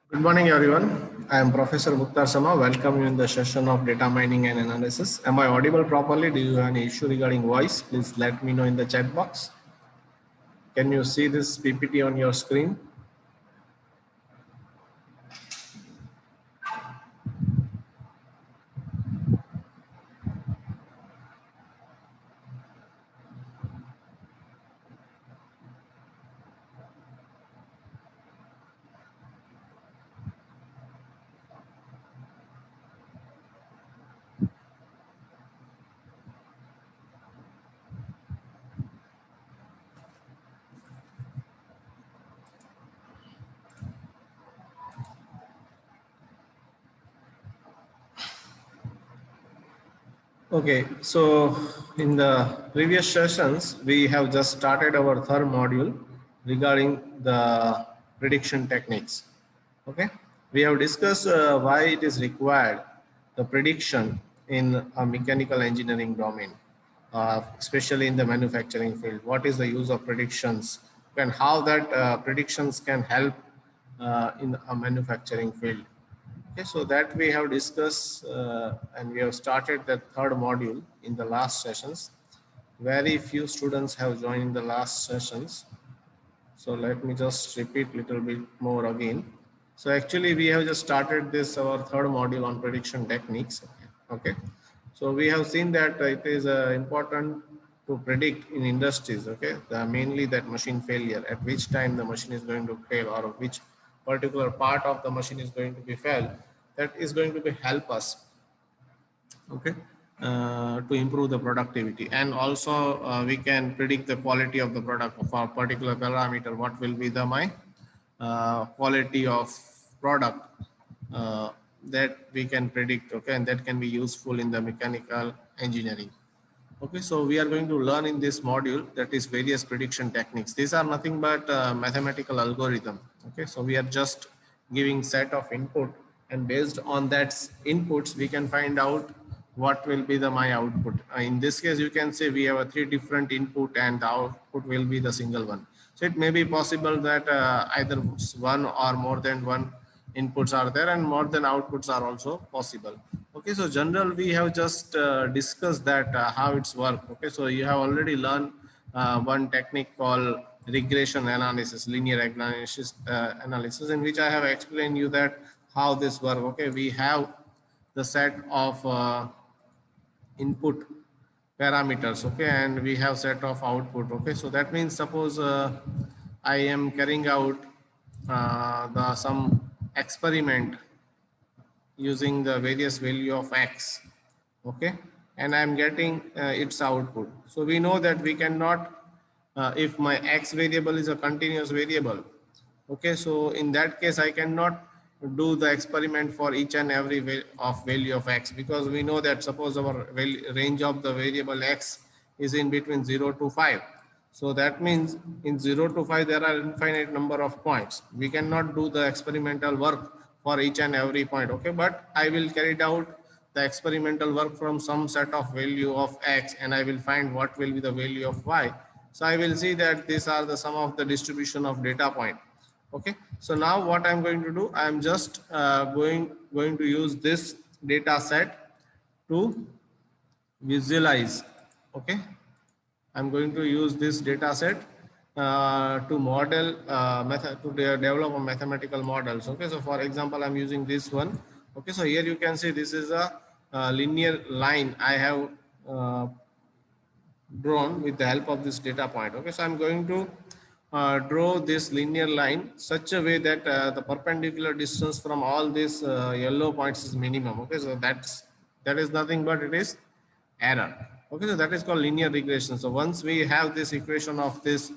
Good morning, everyone. I am Professor Mukhtar Sama. Welcome you in the session of data mining and analysis. Am I audible properly? Do you have any issue regarding voice? Please let me know in the chat box. Can you see this PPT on your screen? Okay, so in the previous sessions, we have just started our third module regarding the prediction techniques. Okay, we have discussed why it is required, the prediction in a mechanical engineering domain, especially in the manufacturing field. What is the use of predictions and how that predictions can help in a manufacturing field. Okay, so that we have discussed and we have started the third module in the last sessions. Very few students have joined in the last sessions. So let me just repeat a little bit more again. So actually we have just started this our third module on prediction techniques. Okay. So we have seen that it is important to predict in industries. Okay. Mainly that machine failure, at which time the machine is going to fail or which particular part of the machine is going to be failed. That is going to be help us, okay, to improve the productivity, and also we can predict the quality of the product of a particular parameter. What will be the my quality of product that we can predict, okay, and that can be useful in the mechanical engineering. Okay, so we are going to learn in this module that is various prediction techniques. These are nothing but mathematical algorithm. Okay, so we are just giving set of input, and based on that inputs we can find out what will be the my output. In this case, you can say we have a three different input and the output will be the single one. So it may be possible that either one or more than one inputs are there and more than outputs are also possible. Okay, so general we have just discussed that how it's work. Okay, so you have already learned one technique called regression analysis, linear analysis, in which I have explained you that how this work. Okay, we have the set of input parameters, okay, and we have set of output. Okay, so that means suppose I am carrying out the some experiment using the various value of x, okay, and I'm getting its output. So we know that we cannot, if my x variable is a continuous variable, okay, so in that case I cannot do the experiment for each and every value of x, because we know that suppose our range of the variable x is in between 0 to 5. So that means in 0 to 5 there are infinite number of points. We cannot do the experimental work for each and every point, okay, but I will carry it out the experimental work from some set of value of x, and I will find what will be the value of y. So I will see that these are the sum of the distribution of data point. Okay, so now what I'm going to do, I'm just going to use this data set to visualize. Okay, I'm going to use this data set to model method to develop a mathematical models. Okay, so for example, I'm using this one. Okay, so here you can see this is a linear line I have drawn with the help of this data point. Okay, so I'm going to draw this linear line such a way that the perpendicular distance from all these yellow points is minimum. Okay, so that is nothing but it is error. Okay, so that is called linear regression. So once we have this equation of this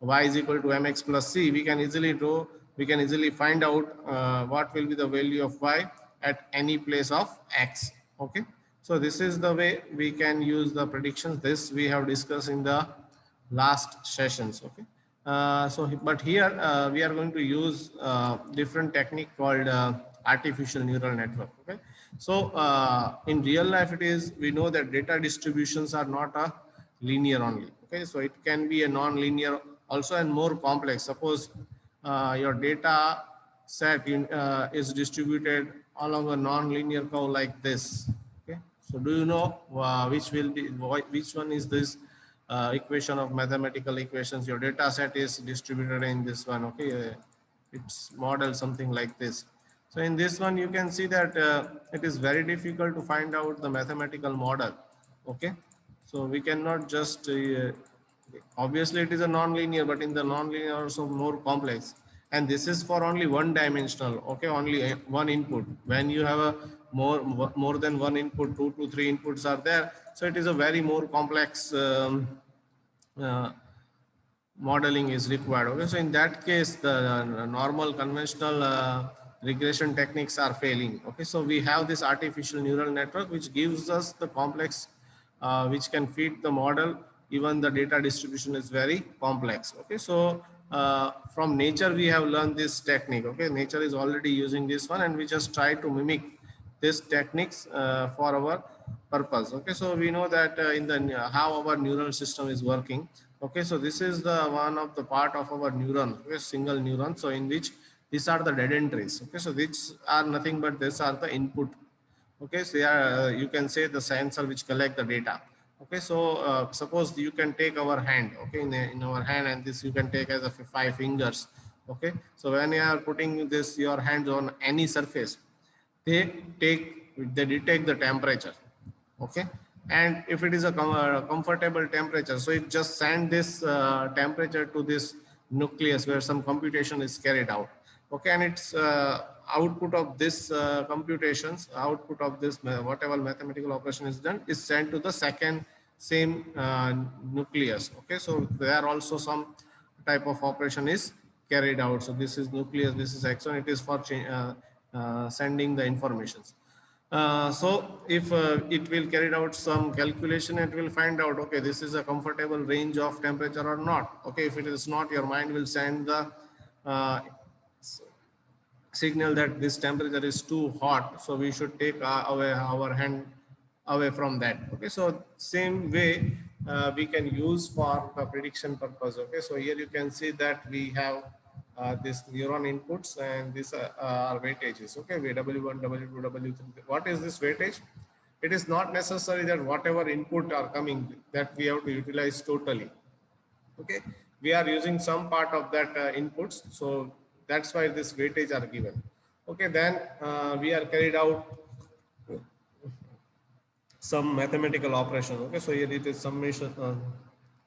y is equal to mx plus c, we can easily draw, we can easily find out what will be the value of y at any place of x. Okay, so this is the way we can use the predictions. This we have discussed in the last sessions. Okay, so but here we are going to use different technique called artificial neural network. Okay, so in real life it is, we know that data distributions are not a linear only. Okay, so it can be a non-linear also and more complex. Suppose your data set is distributed along a non-linear curve like this. Okay, so do you know which one is this equation of mathematical equations? Your data set is distributed in this one. Okay, it's modeled something like this. So in this one, you can see that it is very difficult to find out the mathematical model. Okay, so we cannot just obviously it is a non-linear, but in the non-linear also more complex, and this is for only one dimensional. Okay, only one input. When you have a more than one input, 2 to 3 inputs are there, so it is a very more complex uh, modeling is required. Okay, so in that case, the normal conventional regression techniques are failing. Okay, so we have this artificial neural network which gives us the complex, which can fit the model. Even the data distribution is very complex. Okay, so from nature we have learned this technique. Okay, nature is already using this one, and we just try to mimic these techniques for our purpose. Okay, so we know that in the how our neural system is working. Okay, so this is the one of the part of our neuron. Okay, single neuron, so in which these are the dead entries. Okay, so these are nothing but these are the input. Okay, so yeah, you can say the sensor which collect the data. Okay, so suppose you can take our hand. Okay, in our hand, and this you can take as a 5 fingers. Okay, so when you are putting this your hands on any surface, they detect the temperature. Okay, and if it is a comfortable temperature, so it just send this temperature to this nucleus where some computation is carried out. Okay, and it's output of this computations, output of this whatever mathematical operation is done is sent to the second same nucleus. Okay, so there also some type of operation is carried out. So this is nucleus, this is axon, it is for sending the informations. So if it will carry out some calculation, it will find out, okay, this is a comfortable range of temperature or not. Okay, if it is not, your mind will send the uh, signal that this temperature is too hot, so we should take away our hand away from that. Okay, so same way we can use for the prediction purpose. Okay, so here you can see that we have this neuron inputs, and these are weightages. Okay, W1, W2, W3. What is this weightage? It is not necessary that whatever input are coming that we have to utilize totally. Okay, we are using some part of that inputs, so that's why this weightage are given. Okay, then we are carried out some mathematical operation. Okay, so here it is summation,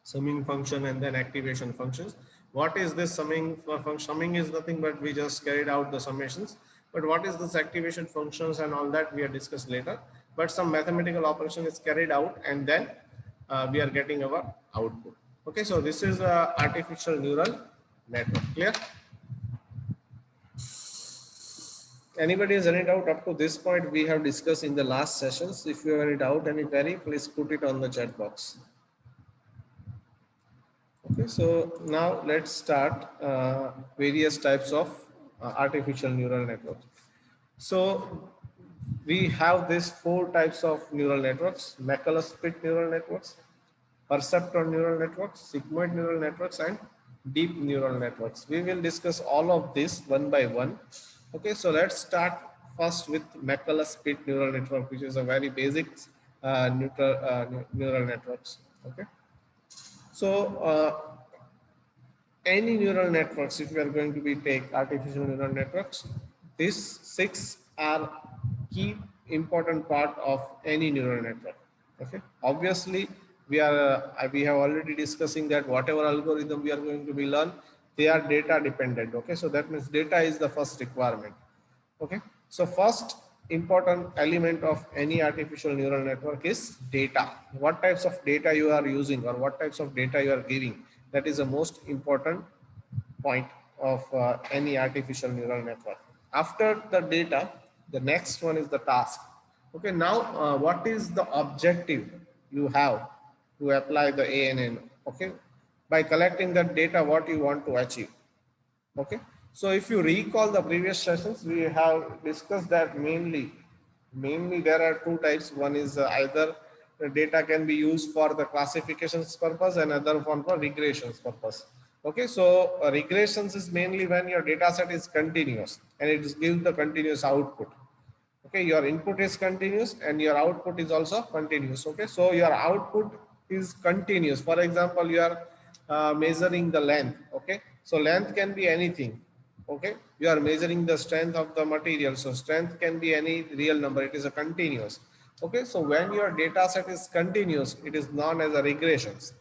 summing function, and then activation functions. What is this summing function? Summing is nothing but we just carried out the summations, but what is this activation functions and all that we are discussed later. But some mathematical operation is carried out, and then we are getting our output. Okay, so this is a artificial neural network. Clear? Anybody has any doubt up to this point? We have discussed in the last sessions. If you have any doubt, any query, please put it on the chat box. Okay, so now let's start various types of artificial neural networks. So we have these 4 types of neural networks: McCulloch-Pitt neural networks, perceptron neural networks, sigmoid neural networks, and deep neural networks. We will discuss all of this one by one. Okay, so let's start first with McCulloch-Pitt neural network, which is a very basic neural networks. Okay, so any neural networks, if we are going to be take artificial neural networks, these 6 are key important part of any neural network. Okay, obviously we have already discussing that whatever algorithm we are going to be learn, they are data dependent. Okay, so that means data is the first requirement. Okay, so first important element of any artificial neural network is data. What types of data you are using, or what types of data you are giving, that is the most important point of any artificial neural network. After the data, the next one is the task. Okay, now what is the objective you have to apply the ANN? Okay, by collecting that data, what you want to achieve? Okay, so if you recall the previous sessions, we have discussed that mainly there are 2 types. One is either the data can be used for the classifications purpose, and other one for regressions purpose. Okay, so regressions is mainly when your data set is continuous and it gives the continuous output. Okay, your input is continuous and your output is also continuous. Okay, so your output is continuous. For example, you are measuring the length. Okay, so length can be anything. Okay, you are measuring the strength of the material, so strength can be any real number. It is a continuous. Okay, so when your data set is continuous, it is known as a regressions.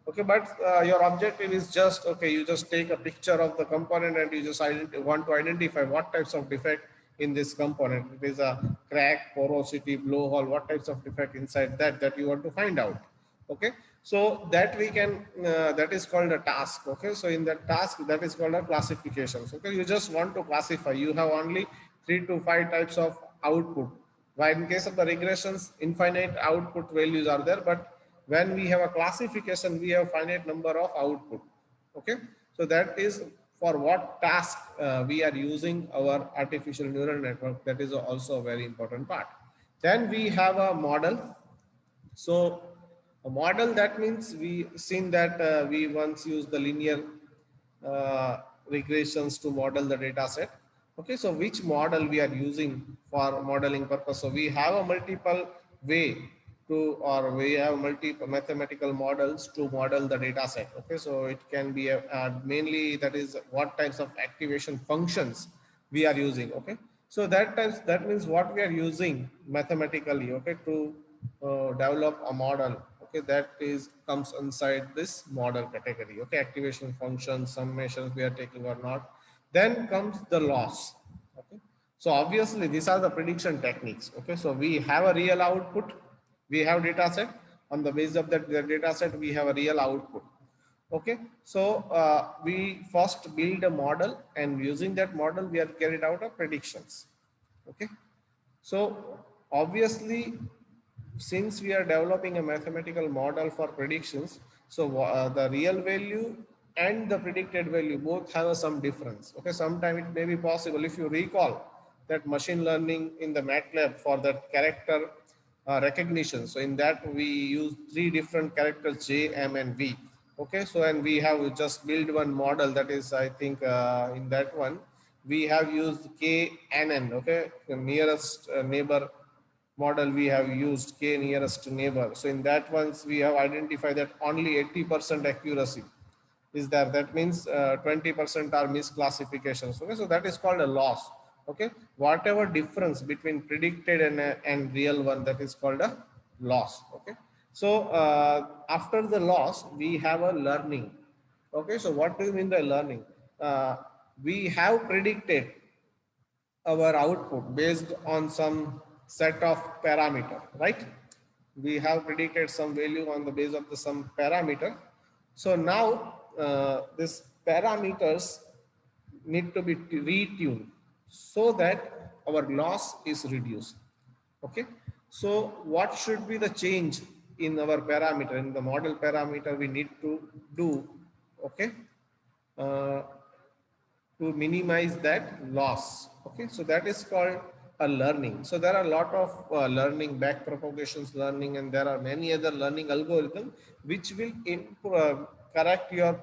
Okay, but your objective is just, okay, you just take a picture of the component and you just want to identify what types of defect in this component. It is a crack, porosity, blowhole, what types of defect inside that you want to find out. Okay, so that we can that is called a task. Okay, so in that task, that is called a classifications. Okay, you just want to classify. You have only 3 to 5 types of output, while in case of the regressions, infinite output values are there, but when we have a classification, we have finite number of output. Okay, so that is for what task we are using our artificial neural network. That is also a very important part. Then we have a model. So a model, that means we seen that we once used the linear uh, regressions to model the data set. Okay, so which model we are using for modeling purpose? So we have a multiple way to, or we have multiple mathematical models to model the data set. Okay, so it can be mainly, that is what types of activation functions we are using. Okay, so that means what we are using mathematically, okay, to develop a model. Okay, that is comes inside this model category. Okay, activation functions, summations we are taking or not. Then comes the loss. Okay, so obviously these are the prediction techniques. Okay, so we have a real output, we have data set. On the basis of that the data set, we have a real output. Okay, so we first build a model, and using that model we are carried out a predictions. Okay, so obviously, since we are developing a mathematical model for predictions, so the real value and the predicted value both have some difference. Okay, sometime it may be possible, if you recall that machine learning in the MATLAB for that character recognition. So in that we use 3 different characters, J, M, and V. Okay, so and we have just built one model, that is, I think in that one we have used KNN. Okay, the nearest neighbor model we have used, K nearest neighbor. So in that ones we have identified that only 80% accuracy is there. That means 20% are misclassifications. Okay, so that is called a loss. Okay, whatever difference between predicted and real one, that is called a loss. Okay, so after the loss we have a learning. Okay, so what do you mean by learning? We have predicted our output based on some set of parameter, right? We have predicted some value on the base of the some parameter. So now this parameters need to be retuned so that our loss is reduced. Okay, so what should be the change in our parameter, in the model parameter we need to do? Okay, uh, to minimize that loss. Okay, so that is called a learning. So there are a lot of learning, back propagations learning, and there are many other learning algorithms which will correct your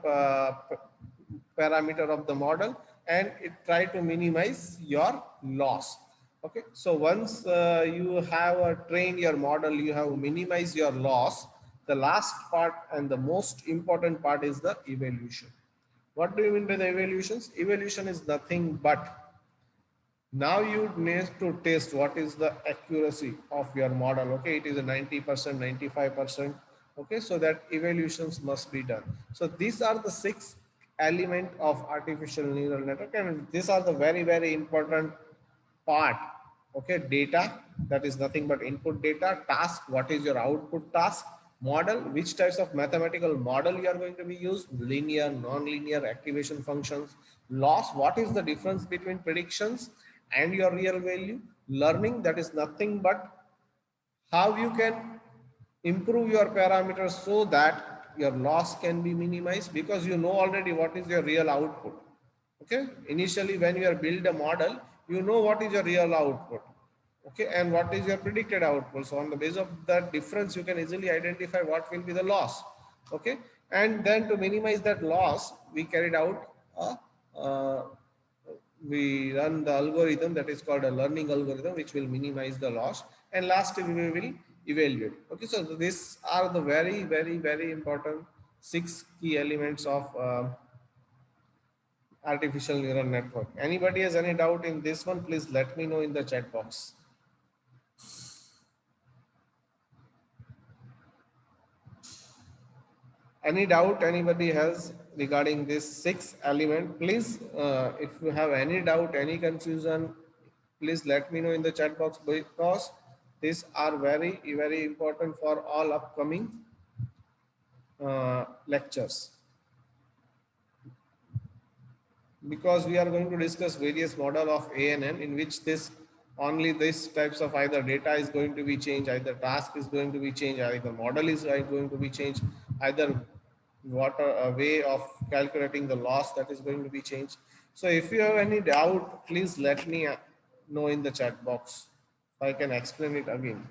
parameter of the model, and it try to minimize your loss. Okay, so once you have trained your model, you have minimized your loss. The last part and the most important part is the evaluation. What do you mean by the evaluations? Evaluation is nothing but now you need to test what is the accuracy of your model. Okay, it is a 90%, 95%. Okay, so that evaluations must be done. So these are the 6 elements of artificial neural network, and these are the very, very important part. Okay, data, that is nothing but input data. Task, what is your output task? Model, which types of mathematical model you are going to be used, linear, non-linear, activation functions. Loss, what is the difference between predictions and your real value? Learning, that is nothing but how you can improve your parameters so that your loss can be minimized, because you know already what is your real output. Okay, initially when you are build a model, you know what is your real output. Okay, and what is your predicted output. So on the basis of that difference, you can easily identify what will be the loss. Okay, And then to minimize that loss, we carried out we run the algorithm that is called a learning algorithm, which will minimize the loss. And lastly, we will evaluate. Okay, so these are the very important 6 key elements of artificial neural network. Anybody has any doubt in this one, please let me know in the chat box. Any doubt anybody has regarding this 6 element, please, if you have any doubt, any confusion, please let me know in the chat box, because these are very important for all upcoming lectures, because we are going to discuss various model of ANN in which this only this types of either data is going to be changed, either task is going to be changed, either model is going to be changed, either what a way of calculating the loss that is going to be changed. So if you have any doubt, please let me know in the chat box. I can explain it again.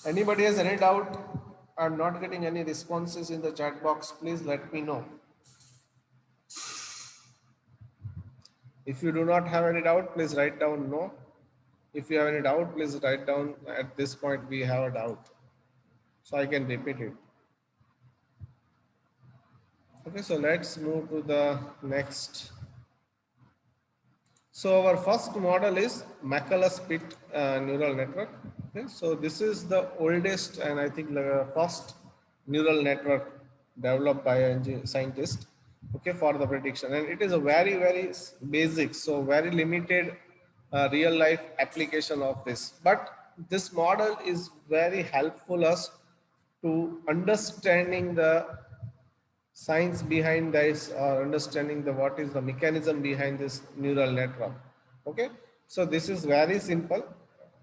Anybody has any doubt? I'm not getting any responses in the chat box. Please let me know. If you do not have any doubt, please write down no. If you have any doubt, please write down at this point we have a doubt, so I can repeat it. Okay, so let's move to the next. So our first model is Maclaurin-Pitt neural network. Okay, so this is the oldest and I think the first neural network developed by a scientist. Okay, for the prediction, and it is a very basic, so very limited real life application of this. But this model is very helpful us to understanding the science behind this, or understanding the what is the mechanism behind this neural network. Okay, so this is very simple.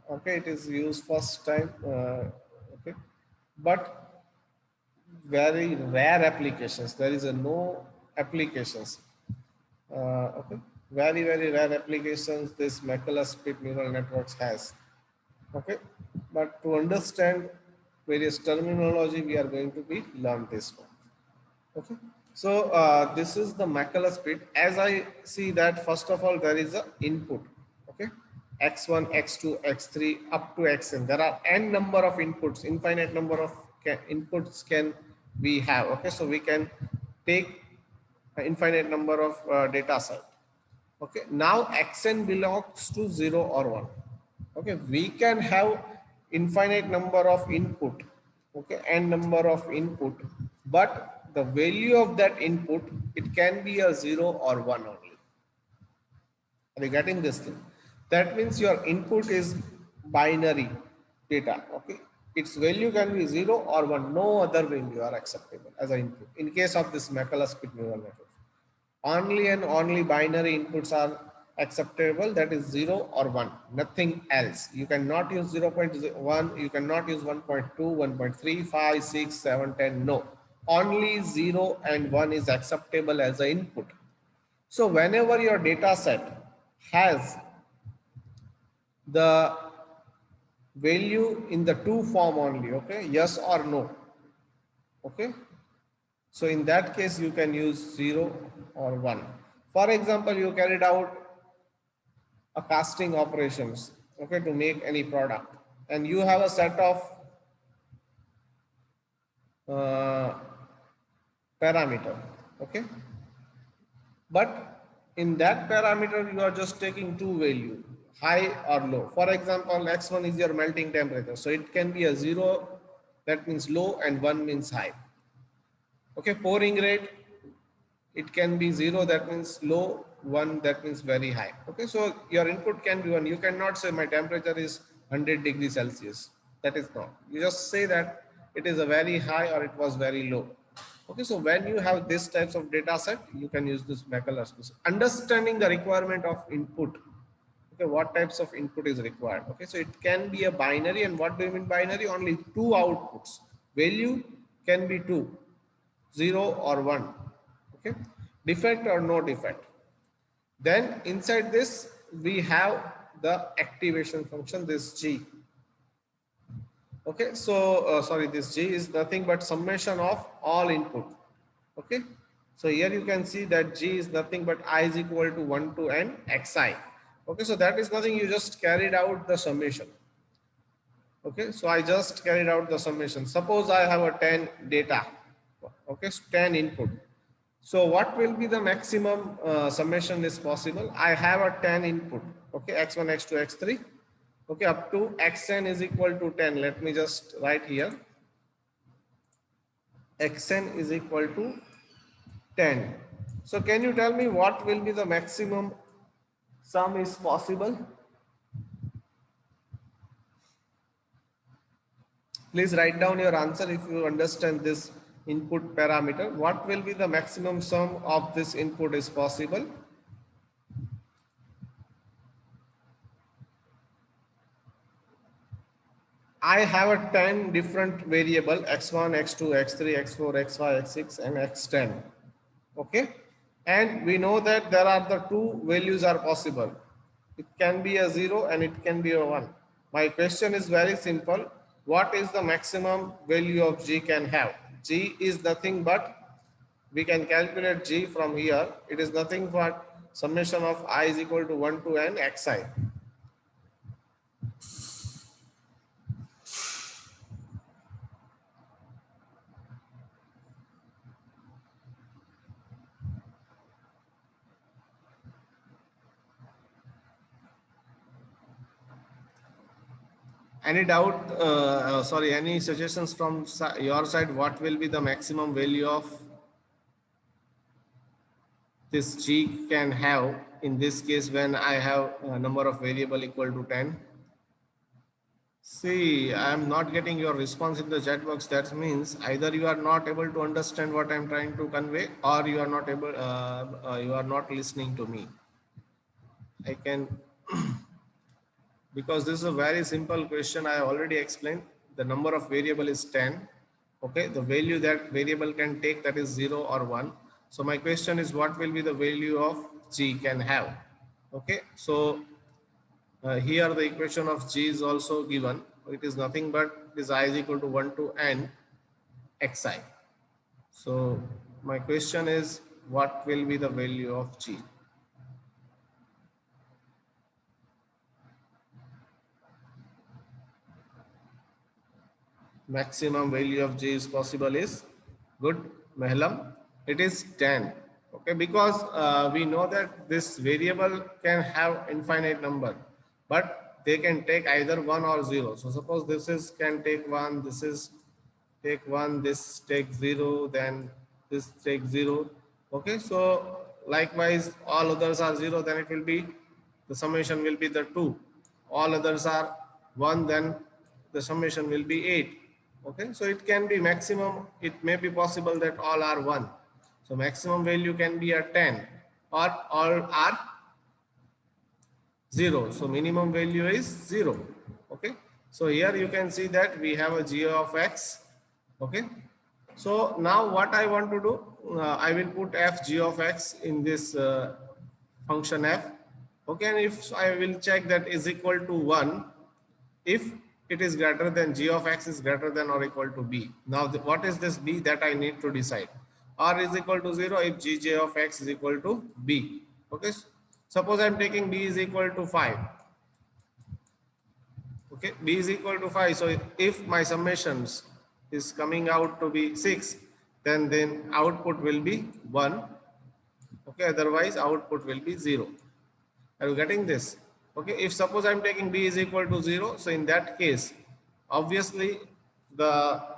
Okay, it is used first time. Okay, but very rare applications. There is a no applications. Okay, very rare applications this Maclaurin-Pitt neural networks has. Okay, but to understand various terminology, we are going to be learn this one. Okay, so this is the Maclaurin-Pitt. As I see that, first of all, there is a input. Okay, x1, x2, x3 up to xn. There are n number of inputs, infinite number of inputs can we have. Okay, so we can take an infinite number of data set. Okay, now xn belongs to 0 or 1. Okay, we can have infinite number of input. Okay, n number of input, but the value of that input, it can be a 0 or 1 only. Are you getting this thing? That means your input is binary data. Okay, its value can be 0 or 1. No other value are acceptable as an input in case of this Maclaurin-Pitt neural network. Only and only binary inputs are acceptable, that is 0 or 1, nothing else. You cannot use 0.1, you cannot use 1.2, 1.3, 5, 6, 7, 10, no. Only 0 and 1 is acceptable as an input. So whenever your data set has the value in the two form only, okay, yes or no, okay, so in that case, you can use 0 or 1. For example, you carried out a casting operations, okay, to make any product, and you have a set of parameter, okay, but in that parameter, you are just taking two value, high or low. For example, x1 is your melting temperature, so it can be a 0, that means low, and 1 means high. Okay, pouring rate, it can be 0, that means low, 1, that means very high. Okay, so your input can be 1. You cannot say my temperature is 100 degrees Celsius. That is not. You just say that it is a very high or it was very low. Okay, so when you have this types of data set, you can use this Maclaurin-Pitt. Understanding the requirement of input. Okay, what types of input is required. Okay, so it can be a binary, and what do you mean binary? Only two outputs. Value can be 2, 0 or 1. Okay, defect or no defect. Then inside this we have the activation function, this G. Okay, so sorry, this G is nothing but summation of all input. Okay, so here you can see that G is nothing but I is equal to 1 to n xi. Okay, so that is nothing, you just carried out the summation. Okay, so I just carried out the summation. Suppose I have a 10 data, okay, 10 input. So what will be the maximum summation is possible? I have a 10 input, okay, x1, x2, x3, okay, up to xn is equal to 10. Let me just write here, xn is equal to 10. So can you tell me what will be the maximum sum is possible? Please write down your answer if you understand this input parameter. What will be the maximum sum of this input is possible? I have a 10 different variable x1, x2, x3, x4, x5, x6 and x10. Okay. And we know that there are the two values are possible. It can be a 0 and it can be a 1. My question is very simple. What is the maximum value of G can have? G is nothing but, we can calculate G from here. It is nothing but summation of I is equal to 1 to n xi. Any doubt, sorry, any suggestions from your side? What will be the maximum value of this G can have in this case when I have a number of variable equal to 10? See, I am not getting your response in the chat box. That means either you are not able to understand what I am trying to convey, or you are not able, you are not listening to me. I can, because this is a very simple question. I already explained the number of variable is 10. Okay, the value that variable can take, that is 0 or 1. So my question is, what will be the value of G can have? Okay, so here the equation of G is also given. It is nothing but this I is equal to 1 to n xi. So my question is, what will be the value of G? Maximum value of G is possible is, good, Mehlam, it is 10. Okay, because we know that this variable can have infinite number, but they can take either 1 or 0. So suppose this is can take 1, this is take 1, this take 0, then this take 0. Okay, so likewise all others are 0, then it will be, the summation will be the 2. All others are 1, then the summation will be 8. Okay, so it can be maximum, it may be possible that all are 1. So maximum value can be a 10, or all are 0. So minimum value is 0. Okay, so here you can see that we have a g of x. Okay, so now what I want to do, I will put f g of x in this function f. Okay, and if I will check that is equal to 1 if it is greater than g of x is greater than or equal to b. Now what is this b that I need to decide? R is equal to 0 if gj of x is equal to b. Okay, suppose I am taking b is equal to 5. Okay, b is equal to 5. So if my summations is coming out to be 6, then output will be 1. Okay, otherwise output will be 0. Are you getting this? Okay, if suppose I'm taking b is equal to 0, so in that case, obviously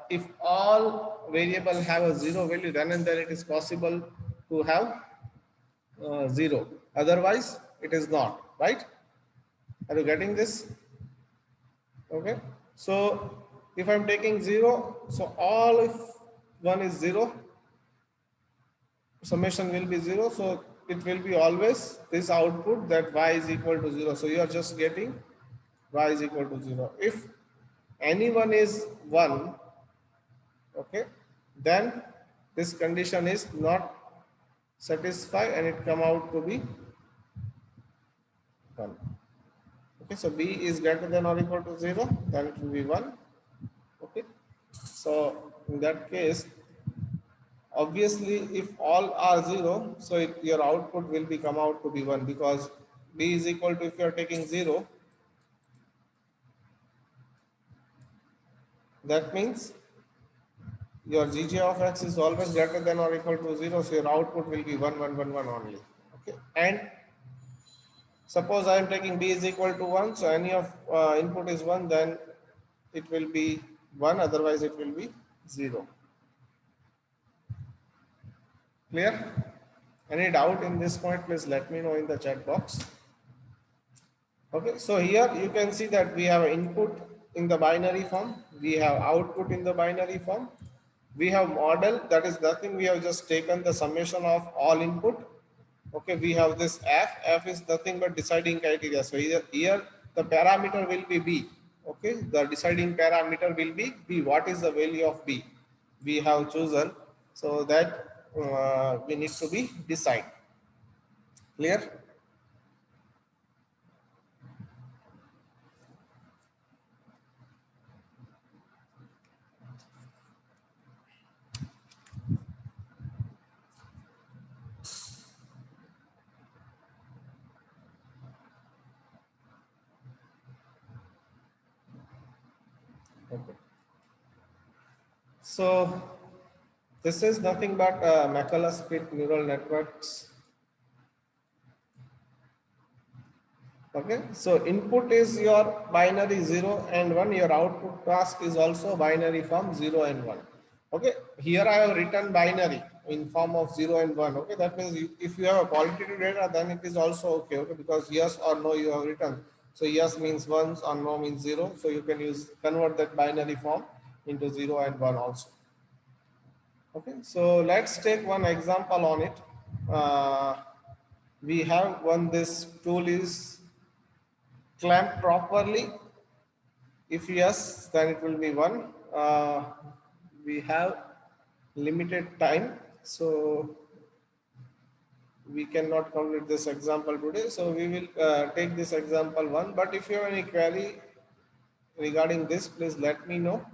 if all variable have a 0 value, then and there it is possible to have 0. Otherwise, it is not, right? Are you getting this? Okay, so if I'm taking 0, so all if 1 is 0, summation will be 0. So it will be always this output that y is equal to 0. So you are just getting y is equal to 0. If anyone is 1, okay, then this condition is not satisfied and it come out to be 1. Okay, so b is greater than or equal to 0, then it will be 1. So in that case, obviously if all are 0, so your output will be come out to be 1, because b is equal to, if you are taking 0, that means your gj of x is always greater than or equal to 0, so your output will be 1 1 1 1 only. Okay, and suppose I am taking b is equal to 1, so any of input is 1, then it will be 1, otherwise it will be 0. Clear? Any doubt in this point, please let me know in the chat box. Okay, so here you can see that we have input in the binary form, we have output in the binary form, we have model, that is nothing, we have just taken the summation of all input. Okay, we have this f is nothing but deciding criteria. So here the parameter will be b. Okay, the deciding parameter will be b. What is the value of b? We have chosen, so that we need to be decide. Clear? Okay. So this is nothing but Macala-split neural networks. Okay, so input is your binary 0 and 1, your output task is also binary form 0 and 1. Okay, here I have written binary in form of 0 and 1. Okay, that means if you have a qualitative data, then it is also okay. Okay, because yes or no you have written. So yes means 1 or no means 0. So you can convert that binary form into 0 and 1 also. Okay, so let's take one example on it. We have one, this tool is clamped properly. If yes, then it will be 1. We have limited time, so we cannot complete this example today. So we will take this example 1. But if you have any query regarding this, please let me know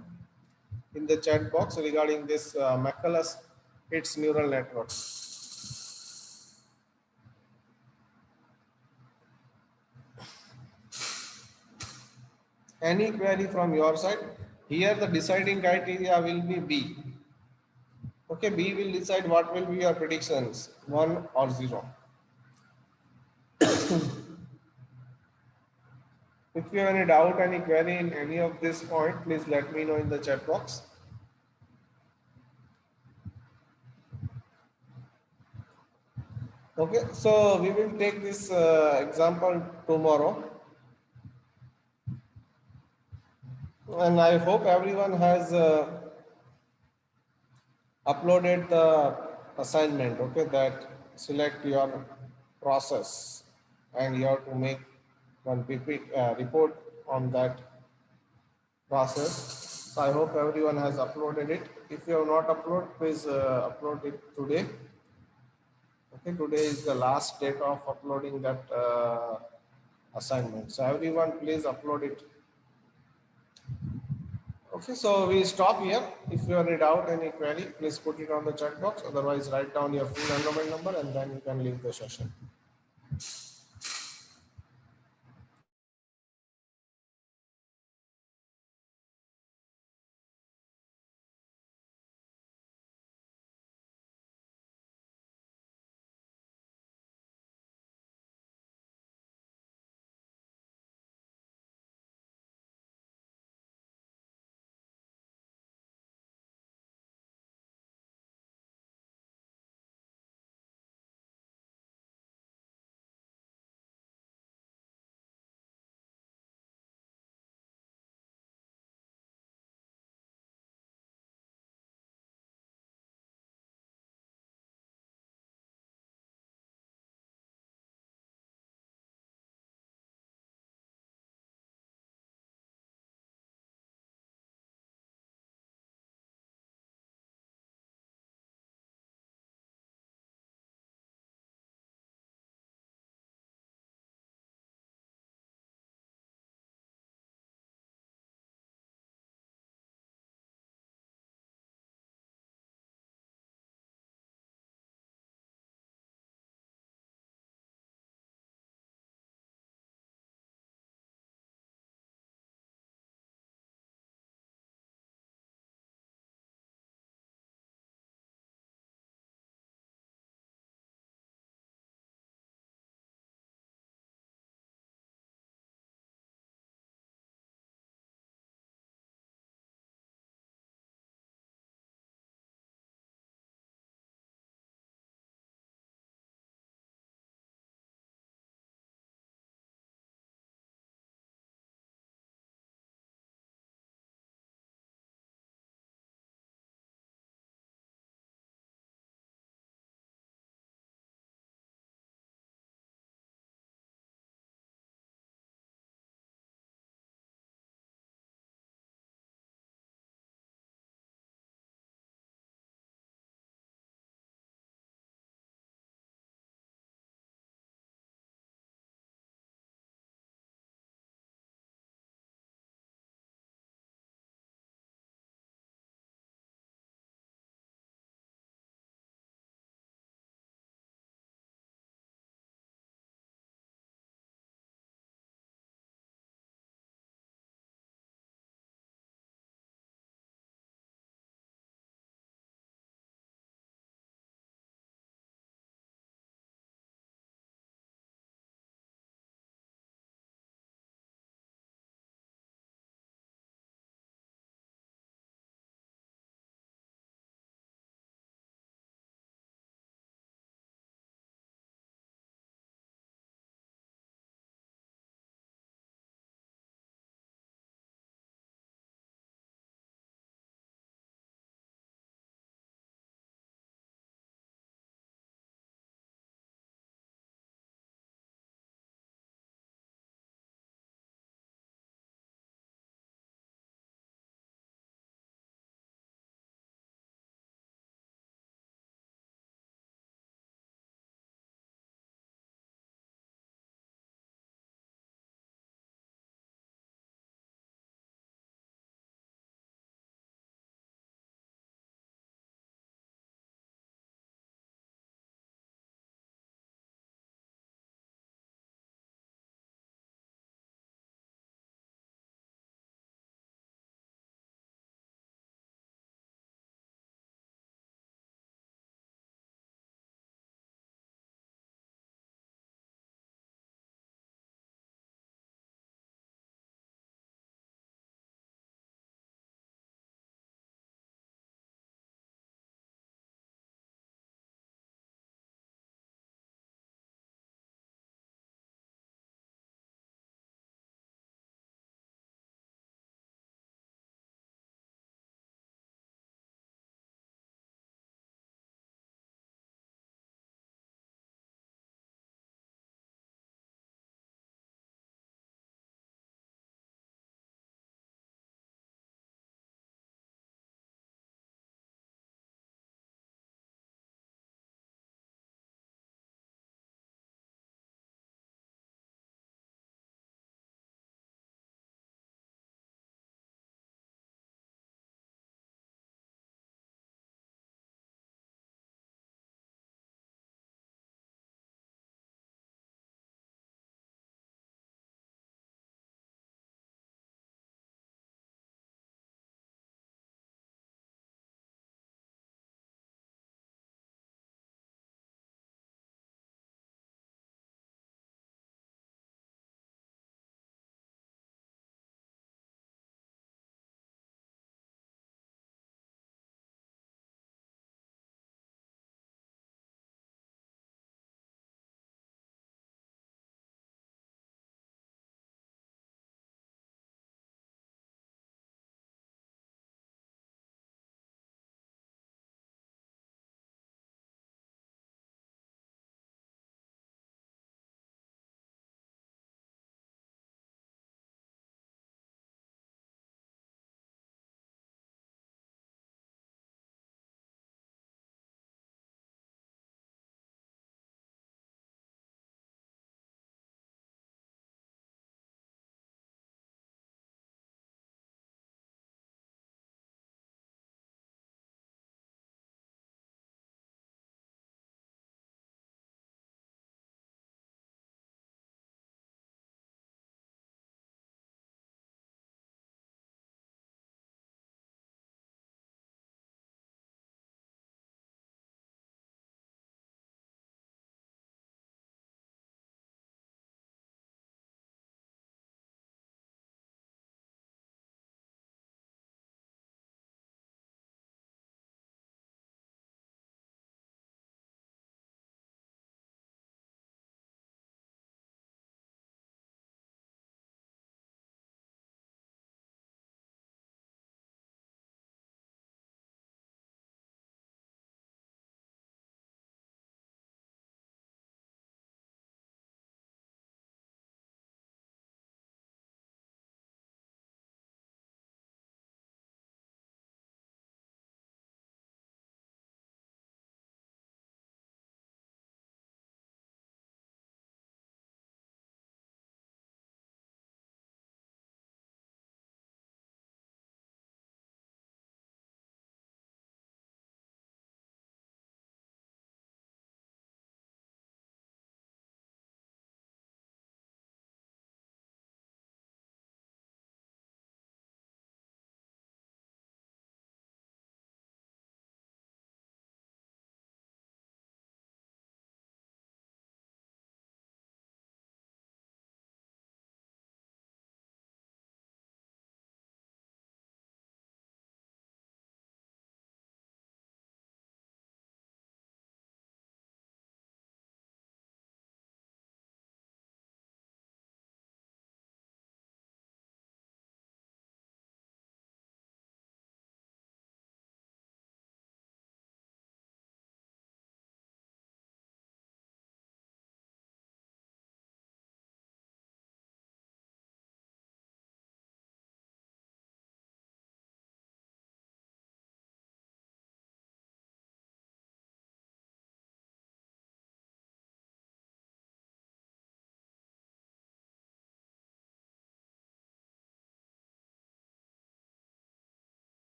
in the chat box regarding this Macala's its neural network. Any query from your side? Here the deciding criteria will be B. Okay, B will decide what will be your predictions, 1 or 0. If you have any doubt, any query in any of this point, please let me know in the chat box. Okay, so we will take this example tomorrow. And I hope everyone has uploaded the assignment. Okay, that select your process and you have to make one report on that process. So I hope everyone has uploaded it. If you have not uploaded, please upload it today. Okay, today is the last date of uploading that assignment. So everyone, please upload it. Okay, so we stop here. If you have any doubt, any query, please put it on the chat box. Otherwise, write down your full enrollment number and then you can leave the session.